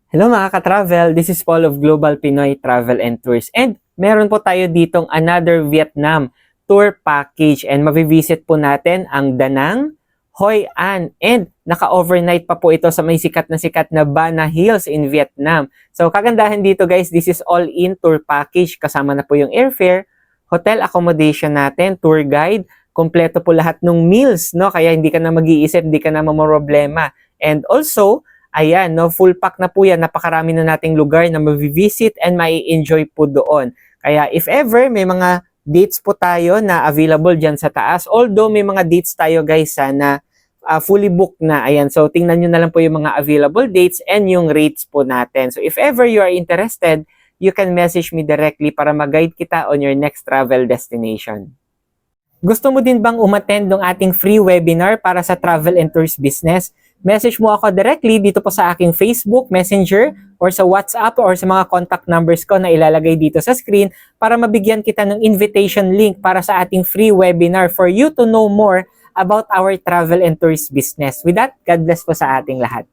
Hello mga ka-travel, this is Paul of Global Pinoy Travel and Tours, and meron po tayo ditong another Vietnam tour package, and mavivisit po natin ang Da Nang, Hoi An, and naka-overnight pa po ito sa may sikat na Bana Hills in Vietnam. So kagandahan dito guys, this is all-in tour package, kasama na po yung airfare, hotel accommodation natin, tour guide, kompleto po lahat ng meals, no? Kaya hindi ka na mag-iisip, hindi ka na mamroblema. And also, ayan, no, full pack na po yan. Napakarami na nating lugar na mavivisit and mai-enjoy po doon. Kaya if ever may mga dates po tayo na available dyan sa taas, although may mga dates tayo guys na fully booked na. Ayan, so tingnan nyo na lang po yung mga available dates and yung rates po natin. So if ever you are interested, you can message me directly para mag-guide kita on your next travel destination. Gusto mo din bang umattend ng ating free webinar para sa travel and tours business? Message mo ako directly dito po sa aking Facebook, Messenger, or sa WhatsApp, or sa mga contact numbers ko na ilalagay dito sa screen para mabigyan kita ng invitation link para sa ating free webinar for you to know more about our travel and tours business. With that, God bless po sa ating lahat.